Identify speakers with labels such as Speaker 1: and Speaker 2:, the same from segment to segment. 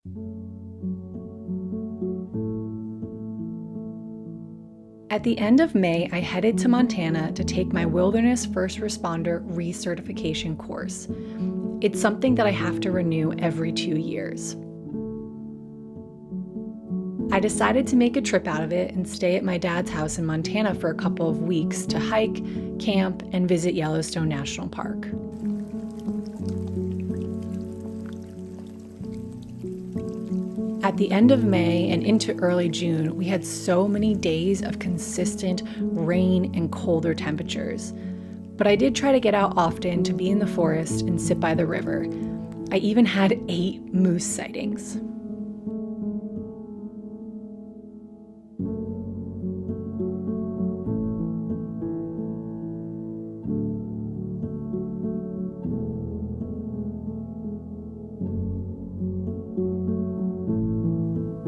Speaker 1: At the end of May, I headed to Montana to take my Wilderness First Responder recertification course. It's something that I have to renew every 2 years. I decided to make a trip out of it and stay at my dad's house in Montana for a couple of weeks to hike, camp, and visit Yellowstone National Park. At the end of May and into early June, we had so many days of consistent rain and colder temperatures. But I did try to get out often to be in the forest and sit by the river. I even had 8 moose sightings.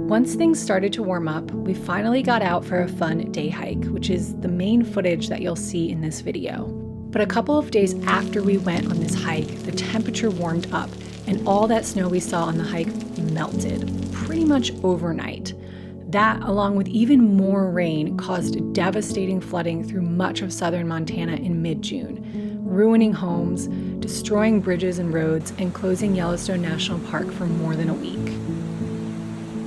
Speaker 1: Once things started to warm up, we finally got out for a fun day hike, which is the main footage that you'll see in this video. But a couple of days after we went on this hike, the temperature warmed up and all that snow we saw on the hike melted, pretty much overnight. That, along with even more rain, caused devastating flooding through much of southern Montana in mid-June, ruining homes, destroying bridges and roads, and closing Yellowstone National Park for more than a week.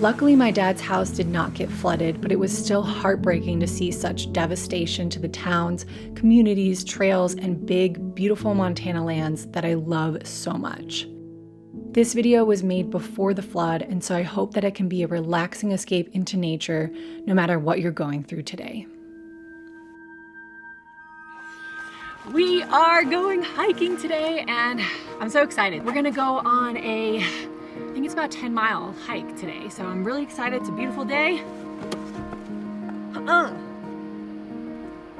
Speaker 1: Luckily, my dad's house did not get flooded, but it was still heartbreaking to see such devastation to the towns, communities, trails, and big, beautiful Montana lands that I love so much. This video was made before the flood, and so I hope that it can be a relaxing escape into nature, no matter what you're going through today. We are going hiking today, and I'm so excited. We're gonna go on I think it's about a 10-mile hike today, so I'm really excited. It's a beautiful day.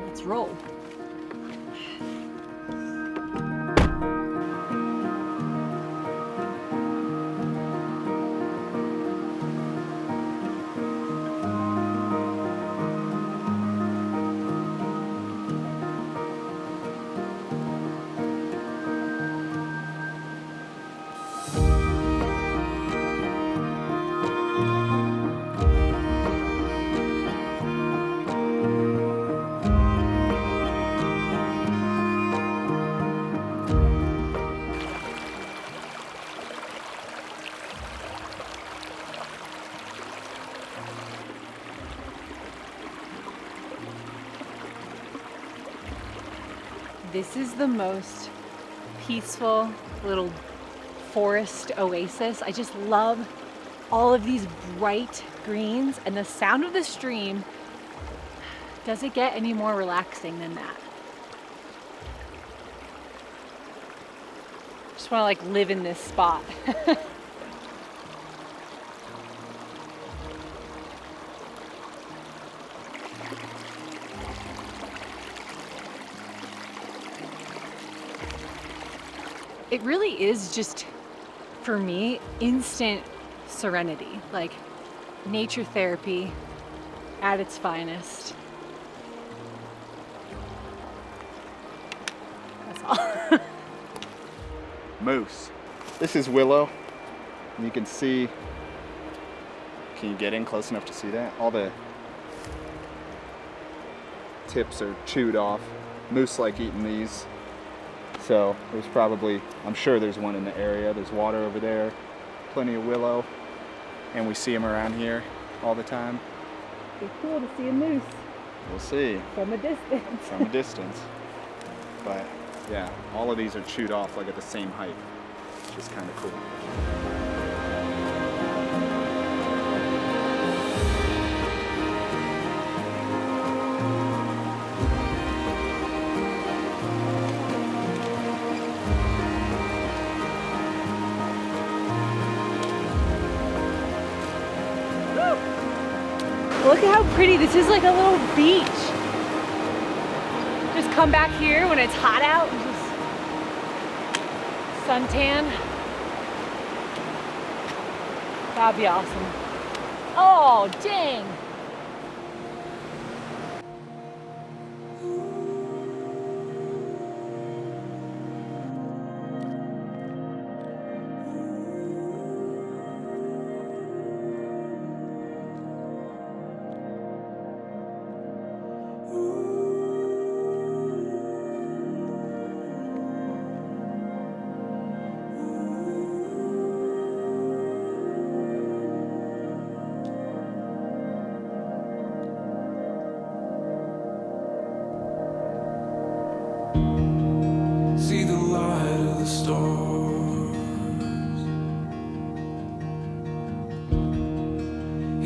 Speaker 1: Let's roll. This is the most peaceful little forest oasis. I just love all of these bright greens, and the sound of the stream. Does it get any more relaxing than that? Just want to like live in this spot. It really is just, for me, instant serenity, like nature therapy at its finest. That's all.
Speaker 2: Moose. This is Willow. And you can see, can you get in close enough to see that? All the tips are chewed off. Moose like eating these. So there's probably, I'm sure there's one in the area. There's water over there, plenty of willow, and we see them around here all the time.
Speaker 1: It'd be cool to see a moose.
Speaker 2: We'll see.
Speaker 1: From a distance.
Speaker 2: From a distance. But yeah, all of these are chewed off like at the same height, which is kind of cool.
Speaker 1: Look at how pretty, this is like a little beach. Just come back here when it's hot out and just suntan. That'd be awesome. Oh, dang.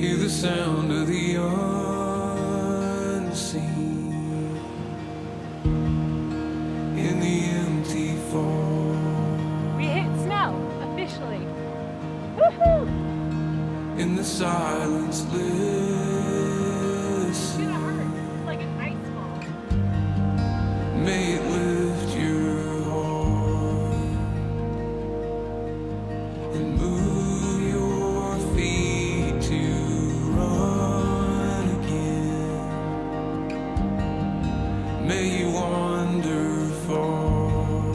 Speaker 3: Hear the sound of the unseen in the empty fall.
Speaker 1: We hit snow, officially. Woohoo!
Speaker 3: In the silence,
Speaker 1: It's
Speaker 3: listen.
Speaker 1: gonna hurt. It's like an ice fall.
Speaker 3: May it lift your heart and move your feet to run again. May you wander far.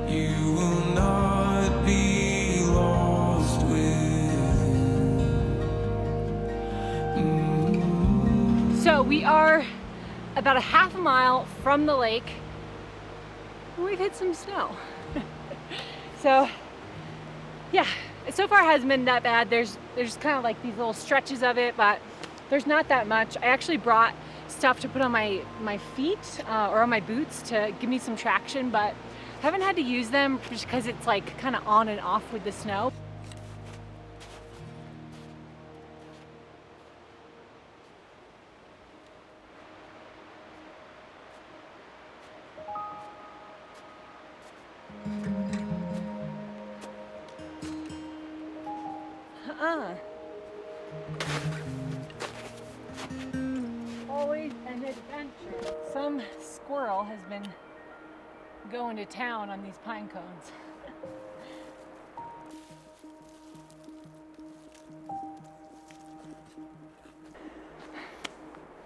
Speaker 3: You will not be lost within.
Speaker 1: So we are about a half a mile from the lake. We've hit some snow. So yeah, so far it hasn't been that bad. There's kind of like these little stretches of it, but there's not that much. I actually brought stuff to put on my feet or on my boots to give me some traction, but haven't had to use them just because it's like kind of on and off with the snow. Always an adventure. Some squirrel has been going to town on these pine cones.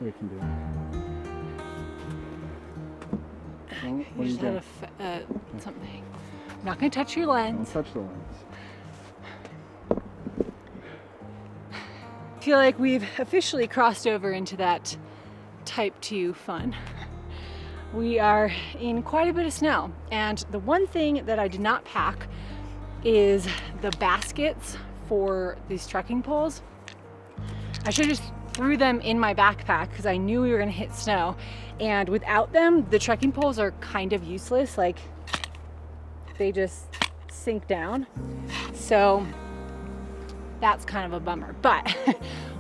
Speaker 2: We can do it.
Speaker 1: You
Speaker 2: What do you
Speaker 1: just had something. I'm not gonna touch your
Speaker 2: Don't
Speaker 1: lens.
Speaker 2: touch the lens.
Speaker 1: I feel like we've officially crossed over into that type 2 fun. We are in quite a bit of snow, and the one thing that I did not pack is the baskets for these trekking poles. I should have just threw them in my backpack because I knew we were gonna hit snow, and without them the trekking poles are kind of useless. Like, they just sink down, so that's kind of a bummer. But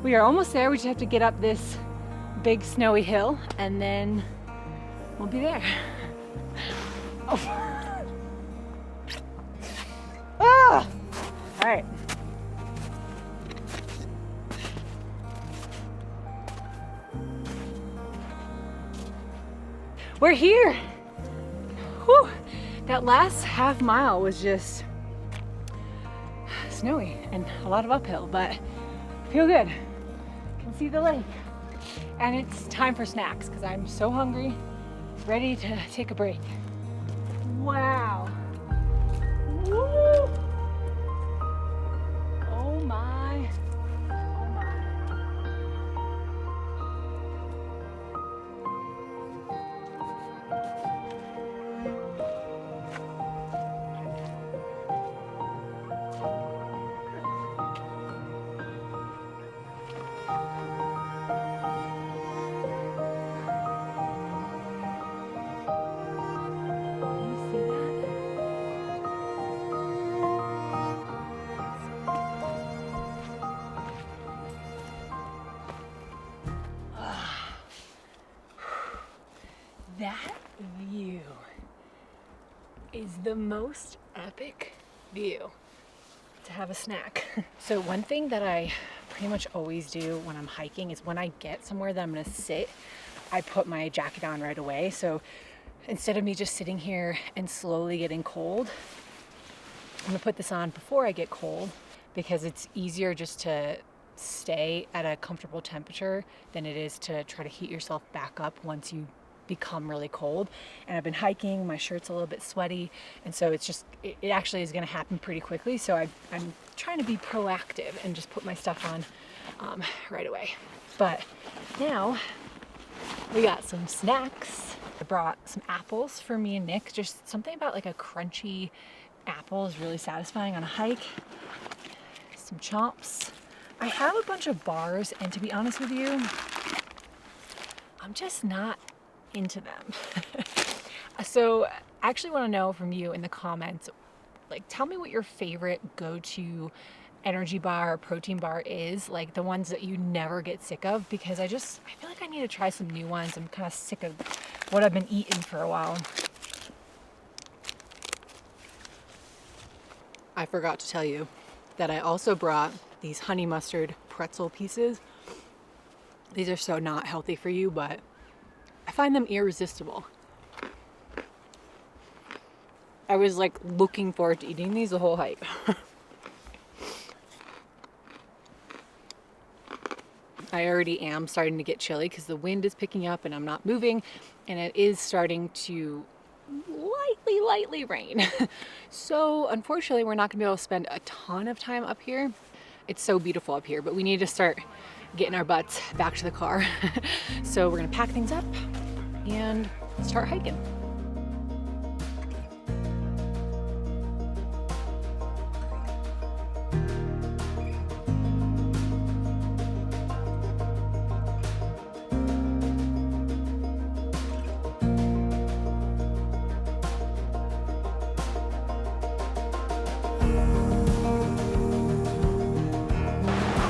Speaker 1: we are almost there. We just have to get up this big snowy hill and then we'll be there. Oh. Ah! All right. We're here. Whew. That last half mile was just snowy and a lot of uphill, but feel good. Can see the lake. And it's time for snacks because I'm so hungry, ready to take a break. Wow. Woo! Oh my. Oh my. That view is the most epic view to have a snack. So one thing that I pretty much always do when I'm hiking is when I get somewhere that I'm gonna sit, I put my jacket on right away. So instead of me just sitting here and slowly getting cold, I'm gonna put this on before I get cold because it's easier just to stay at a comfortable temperature than it is to try to heat yourself back up once you become really cold. And I've been hiking, my shirt's a little bit sweaty, and so it's just, it actually is gonna happen pretty quickly. So I'm trying to be proactive and just put my stuff on right away. But now we got some snacks. I brought some apples for me and Nick. Just something about like a crunchy apple is really satisfying on a hike. Some chomps. I have a bunch of bars, and to be honest with you, I'm just not into them. So I actually want to know from you in the comments, like, tell me what your favorite go-to energy bar or protein bar is, like the ones that you never get sick of, because I feel like I need to try some new ones. I'm kind of sick of what I've been eating for a while. I forgot to tell you that I also brought these honey mustard pretzel pieces. These are so not healthy for you, but I find them irresistible. I was like looking forward to eating these the whole hike. I already am starting to get chilly because the wind is picking up and I'm not moving, and it is starting to lightly rain. So unfortunately we're not gonna be able to spend a ton of time up here. It's so beautiful up here, but we need to start getting our butts back to the car. So we're gonna pack things up and start hiking.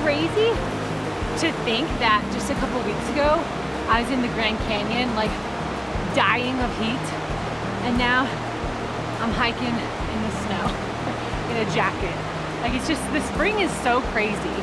Speaker 1: Crazy to think that just a couple weeks ago I was in the Grand Canyon like dying of heat, and now I'm hiking in the snow in a jacket. Like, it's just, the spring is so crazy.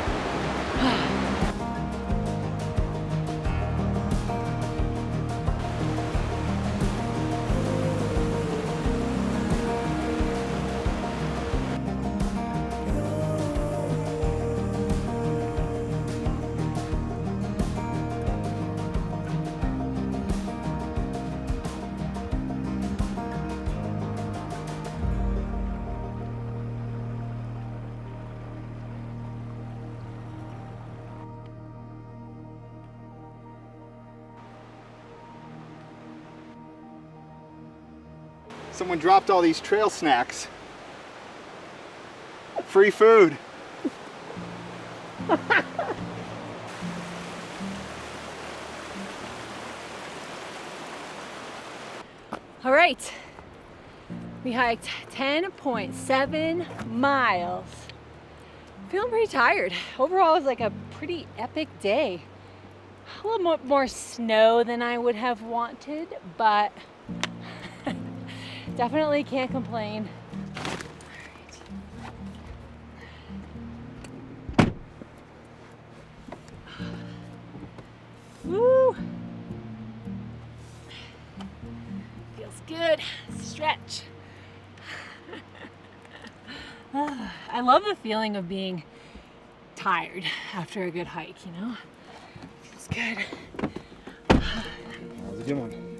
Speaker 2: Someone dropped all these trail snacks. Free food.
Speaker 1: All right, we hiked 10.7 miles. Feeling pretty tired. Overall, it was like a pretty epic day. A little more snow than I would have wanted, but definitely can't complain. Woo! Feels good. Stretch. I love the feeling of being tired after a good hike, you know? Feels good.
Speaker 2: That was a good one.